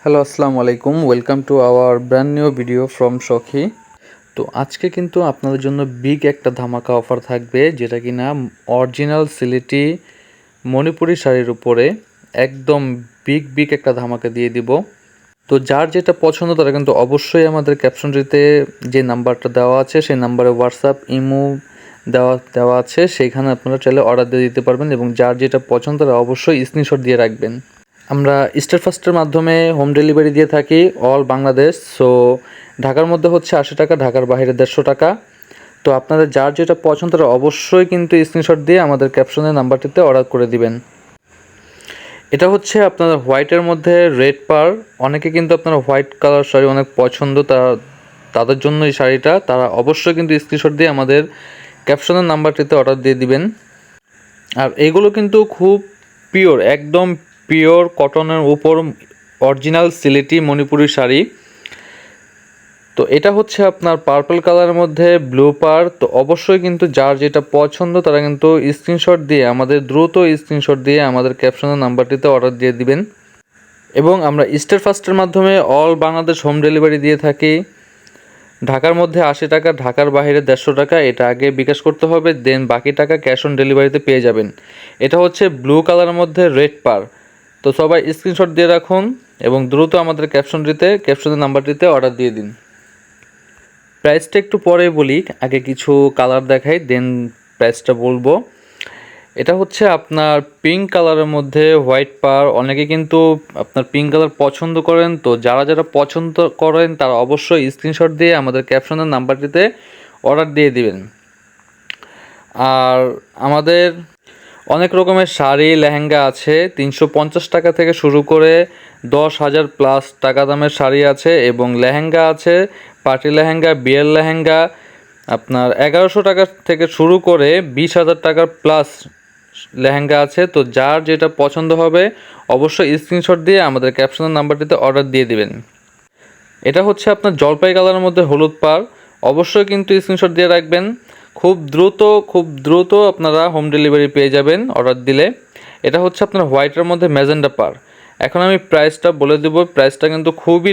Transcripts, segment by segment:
Hello, আসসালামু আলাইকুম। Welcome to our brand new video from সখী। তো আজকে কিন্তু আপনাদের জন্য বিগ একটা ধামাকা অফার থাকবে, যেটা কিনা অরিজিনাল সিলেটি মণিপুরি শাড়ির উপরে একদম বিগ একটা ধামাকা দিয়ে দিব। তো যার যেটা পছন্দ তারা কিন্তু অবশ্যই আমাদের ক্যাপশনটিতে যে নাম্বারটা দেওয়া আছে সেই নাম্বারে হোয়াটসঅ্যাপ ইমো দেওয়া আছে, সেইখানে আপনারা চাইলে অর্ডার দিয়ে দিতে পারবেন এবং যার যেটা পছন্দ তারা অবশ্যই স্ক্রিনশট দিয়ে রাখবেন। আমরা স্টার ফাস্টের মাধ্যমে হোম ডেলিভারি দিয়ে থাকি অল বাংলাদেশ। সো ঢাকার মধ্যে হচ্ছে 80 টাকা, ঢাকার বাইরে 150 টাকা। তো আপনাদের যার যেটা পছন্দ তারা অবশ্যই কিন্তু স্ক্রিনশট দিয়ে আমাদের ক্যাপশনের নাম্বারটিতে অর্ডার করে দিবেন। এটা হচ্ছে আপনাদের হোয়াইটের মধ্যে রেড পার। অনেকে কিন্তু আপনারা হোয়াইট কালার শাড়ি অনেক পছন্দ, তাদের জন্য এই শাড়িটা, তারা অবশ্যই কিন্তু স্ক্রিনশট দিয়ে আমাদের ক্যাপশনের নাম্বারটিতে অর্ডার দিয়ে দিবেন। আর এগুলো কিন্তু খুব পিওর, একদম পিওর কটনের উপর অরিজিনাল সিলেটি মণিপুরি শাড়ি। তো এটা হচ্ছে আপনার পার্পল কালারের মধ্যে ব্লু পার। তো অবশ্যই কিন্তু যার যেটা পছন্দ তারা কিন্তু স্ক্রিনশট দিয়ে দ্রুত স্ক্রিনশট দিয়ে আমাদের ক্যাপশনের নাম্বারটিতে অর্ডার দিয়ে দিবেন। এবং আমরা স্টার ফাস্টের মাধ্যমে অল বাংলাদেশ হোম ডেলিভারি দিয়ে থাকি। ঢাকার মধ্যে 80 টাকা, ঢাকার বাইরে 150 টাকা। এটা আগে বিকাশ করতে হবে, দেন বাকি টাকা ক্যাশ অন ডেলিভারিতে পেয়ে যাবেন। এটা হচ্ছে ব্লু কালারের মধ্যে রেড পার। তো সবাই স্ক্রিনশট দিয়ে রাখুন এবং দ্রুত আমাদের ক্যাপশনের নাম্বারটিতে অর্ডার দিয়ে দিন। প্রাইসটা একটু পরে বলি, আগে কিছু কালার দেখাই দেন প্রাইসটা বলবো। এটা হচ্ছে আপনার পিঙ্ক কালারের মধ্যে হোয়াইট পার। অনেকে কিন্তু আপনার পিঙ্ক কালার পছন্দ করেন, তো যারা পছন্দ করেন তারা অবশ্যই স্ক্রিনশট দিয়ে আমাদের ক্যাপশনের নাম্বারটিতে অর্ডার দিয়ে দিবেন। আর আমাদের অনেক রকমের শাড়ি লেহেঙ্গা আছে, 350 টাকা থেকে শুরু করে 10,000 প্লাস টাকা দামের শাড়ি আছে এবং লেহেঙ্গা আছে, পার্টি লেহেঙ্গা, বিয়ের লেহেঙ্গা আপনার 1100 টাকা থেকে শুরু করে 20,000 টাকার প্লাস লেহেঙ্গা আছে। তো যার যেটা পছন্দ হবে অবশ্যই স্ক্রিনশট দিয়ে আমাদের ক্যাপশনের নাম্বারটিতে অর্ডার দিয়ে দিবেন। এটা হচ্ছে আপনার জলপাই কালারের মধ্যে হলুদ পার। অবশ্যই কিন্তু স্ক্রিনশট দিয়ে রাখবেন। খুব দ্রুত আপনারা হোম ডেলিভারি পেয়ে যাবেন অর্ডার দিলে। এটা হচ্ছে আপনার হোয়াইটের মধ্যে ম্যাজেন্ডা পার। এখন আমি প্রাইসটা বলে দেবো। প্রাইসটা কিন্তু খুবই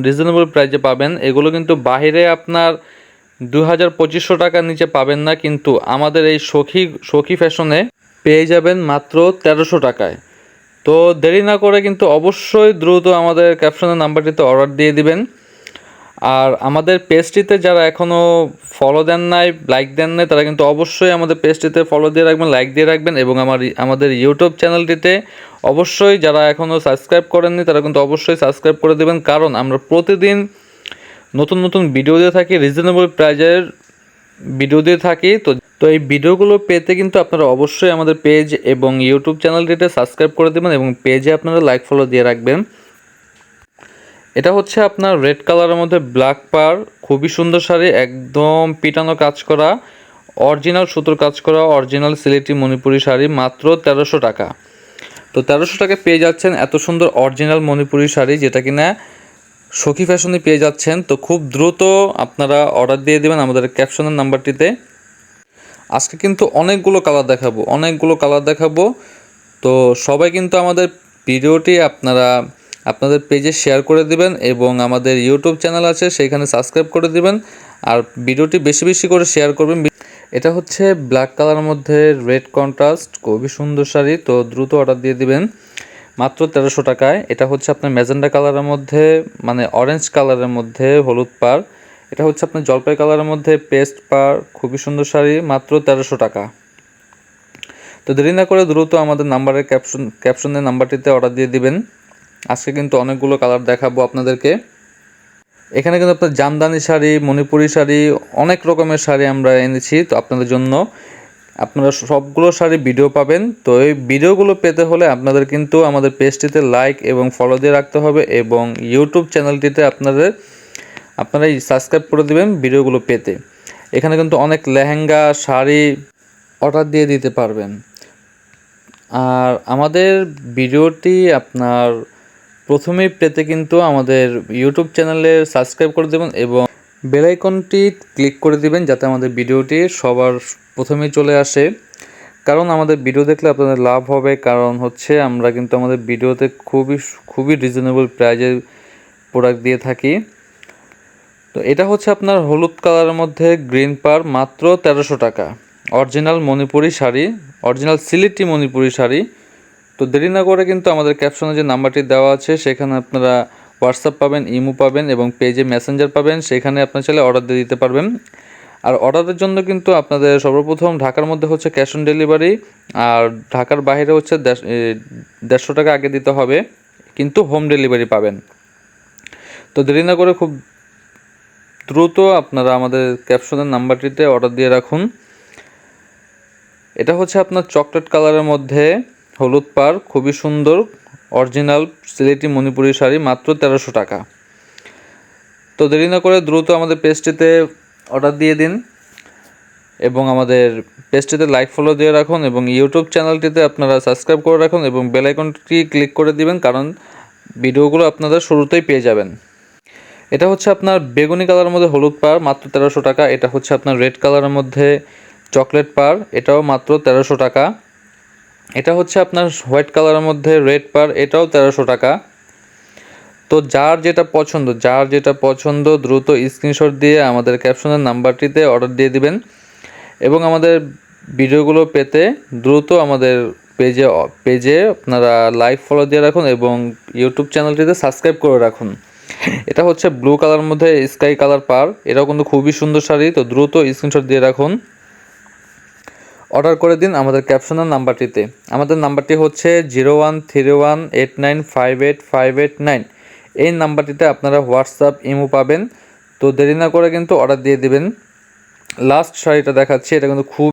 রিজনেবল প্রাইসে পাবেন। এগুলো কিন্তু বাইরে আপনার 2,000-2,500 টাকার নিচে পাবেন না, কিন্তু আমাদের এই সখী ফ্যাশনে পেয়ে যাবেন মাত্র 1,300 টাকায়। তো দেরি না করে কিন্তু অবশ্যই দ্রুত আমাদের ক্যাপশনের নাম্বারটিতে অর্ডার দিয়ে দিবেন। আর আমাদের পেজটিতে যারা এখনও ফলো দেন নাই, লাইক দেন নাই, তারা কিন্তু অবশ্যই আমাদের পেজটিতে ফলো দিয়ে রাখবেন, লাইক দিয়ে রাখবেন এবং আমাদের ইউটিউব চ্যানেলটিতে অবশ্যই যারা এখনও সাবস্ক্রাইব করেননি তারা কিন্তু অবশ্যই সাবস্ক্রাইব করে দেবেন, কারণ আমরা প্রতিদিন নতুন ভিডিও দিয়ে থাকি, রিজনেবল প্রাইজের ভিডিও দিয়ে থাকি। তো এই ভিডিওগুলো পেতে কিন্তু আপনারা অবশ্যই আমাদের পেজ এবং ইউটিউব চ্যানেলটিতে সাবস্ক্রাইব করে দেবেন এবং পেজে আপনারা লাইক ফলো দিয়ে রাখবেন। এটা হচ্ছে আপনার রেড কালারের মধ্যে ব্ল্যাক পার। খুবই সুন্দর শাড়ি, একদম পিটানো কাজ করা, অরিজিনাল সুতোর কাজ করা, অরিজিনাল সিলেটি মণিপুরি শাড়ি, মাত্র 1,300 টাকা। তো 1,300 টাকায় পেয়ে যাচ্ছেন এত সুন্দর অরিজিনাল মণিপুরি শাড়ি, যেটা কিনা সখী ফ্যাশনে পেয়ে যাচ্ছেন। তো খুব দ্রুত আপনারা অর্ডার দিয়ে দেবেন আমাদের ক্যাপশনের নাম্বারটিতে। আজকে কিন্তু অনেকগুলো কালার দেখাবো। তো সবাই কিন্তু আমাদের ভিডিওটি আপনাদের পেজে শেয়ার করে দিবেন এবং আমাদের ইউটিউব চ্যানেল আছে সেইখানে সাবস্ক্রাইব করে দিবেন আর ভিডিওটি বেশি করে শেয়ার করবেন। এটা হচ্ছে ব্ল্যাক কালারের মধ্যে রেড কন্ট্রাস্ট, খুবই সুন্দর শাড়ি। তো দ্রুত অর্ডার দিয়ে দিবেন মাত্র 1,300 টাকায়। এটা হচ্ছে আপনার ম্যাজেন্ডা কালারের মধ্যে, মানে অরেঞ্জ কালারের মধ্যে হলুদ পার। এটা হচ্ছে আপনার জলপাই কালারের মধ্যে পেস্ট পার, খুবই সুন্দর শাড়ি, মাত্র 1,300 টাকা। তো দেরি না করে দ্রুত আমাদের ক্যাপশনের নাম্বারটিতে অর্ডার দিয়ে দিবেন। আজকে কিন্তু অনেকগুলো কালার দেখাবো আপনাদেরকে। এখানে কিন্তু আপনার জামদানি শাড়ি, মণিপুরি শাড়ি, অনেক রকমের শাড়ি আমরা এনেছি তো আপনাদের জন্য। আপনারা সবগুলো শাড়ি ভিডিও পাবেন। তো এই ভিডিওগুলো পেতে হলে আপনাদের কিন্তু আমাদের পেজটিতে লাইক এবং ফলো দিয়ে রাখতে হবে এবং ইউটিউব চ্যানেলটিতে আপনারাই সাবস্ক্রাইব করে দিবেন ভিডিওগুলো পেতে। এখানে কিন্তু অনেক লেহেঙ্গা, শাড়ি অর্ডার দিয়ে দিতে পারবেন। আর আমাদের ভিডিওটি আপনার প্রথমেই পেতে কিন্তু আমাদের ইউটিউব চ্যানেলে সাবস্ক্রাইব করে দেবেন এবং বেল আইকনটি ক্লিক করে দিবেন যাতে আমাদের ভিডিওটি সবার প্রথমেই চলে আসে। কারণ আমাদের ভিডিও দেখলে আপনাদের লাভ হবে, কারণ হচ্ছে আমরা কিন্তু আমাদের ভিডিওতে খুবই রিজনেবল প্রাইজে প্রোডাক্ট দিয়ে থাকি। তো এটা হচ্ছে আপনার হলুদ কালারের মধ্যে গ্রিন পার, মাত্র 1300 টাকা। Original Manipuri sari, original Sylheti Manipuri sari. তো দেরি না করে কিন্তু আমাদের ক্যাপশনে যে নাম্বারটি দেওয়া আছে সেখানে আপনারা হোয়াটসঅ্যাপ পাবেন, ইমো পাবেন এবং পেজে মেসেঞ্জার পাবেন, সেখানে আপনার চাইলে অর্ডার দিয়ে দিতে পারবেন। আর অর্ডারের জন্য কিন্তু আপনাদের সর্বপ্রথম ঢাকার মধ্যে হচ্ছে ক্যাশ অন ডেলিভারি, আর ঢাকার বাইরে হচ্ছে 150 টাকা আগে দিতে হবে, কিন্তু হোম ডেলিভারি পাবেন। তো দেরি না করে খুব দ্রুত আপনারা আমাদের ক্যাপশনের নাম্বারটিতে অর্ডার দিয়ে রাখুন। এটা হচ্ছে আপনার চকলেট কালারের মধ্যে হলুদ পাড়, খুবই সুন্দর অরিজিনাল সিলেটি মণিপুরি শাড়ি, মাত্র 1300 টাকা। তো দেরি না করে দ্রুত আমাদের পেজটিতে অর্ডার দিয়ে দিন এবং আমাদের পেজটিতে লাইক ফলো দিয়ে রাখুন এবং ইউটিউব চ্যানেলটিতে আপনারা সাবস্ক্রাইব করে রাখুন এবং বেল আইকনটি ক্লিক করে দিবেন, কারণ ভিডিওগুলো আপনারা শুরুতেই পেয়ে যাবেন। এটা হচ্ছে আপনার বেগুনি কালারের মধ্যে হলুদ পাড়, মাত্র 1300 টাকা। এটা হচ্ছে আপনার রেড কালারের মধ্যে চকলেট পাড়, এটাও মাত্র 1300 টাকা। এটা হচ্ছে আপনার হোয়াইট কালারের মধ্যে রেড পাড়, এটাও 1300 টাকা। তো যার যেটা পছন্দ দ্রুত স্ক্রিনশট দিয়ে আমাদের ক্যাপশনের নাম্বারটিতে অর্ডার দিয়ে দিবেন এবং আমাদের ভিডিওগুলো পেতে দ্রুত আমাদের পেজে আপনারা লাইক ফলো দিয়ে রাখুন এবং ইউটিউব চ্যানেলটিতে সাবস্ক্রাইব করে রাখুন। এটা হচ্ছে ব্লু কালারের মধ্যে স্কাই কালার পার, এটাও কিন্তু খুবই সুন্দর শাড়ি। তো দ্রুত স্ক্রিনশট দিয়ে রাখুন, অর্ডার করে দিন আমাদের ক্যাপশনের নাম্বারটিতে। আমাদের নাম্বারটি হচ্ছে 013189585889। এই নাম্বারটিতে আপনারা হোয়াটসঅ্যাপ, ইমো পাবেন। তো দেরি না করে কিন্তু অর্ডার দিয়ে দিবেন। লাস্ট শাড়িটা দেখাচ্ছি, এটা কিন্তু খুব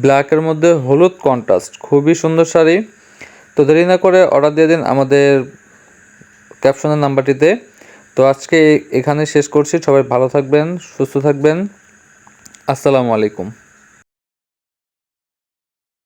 ব্ল্যাকের মধ্যে হলুদ কন্ট্রাস্ট, খুবই সুন্দর শাড়ি। তো দেরি না করে অর্ডার দিয়ে দিন আমাদের ক্যাপশনের নাম্বারটিতে। তো আজকে এখানে শেষ করছি। সবাই ভালো থাকবেন, সুস্থ থাকবেন। আসসালামু আলাইকুম।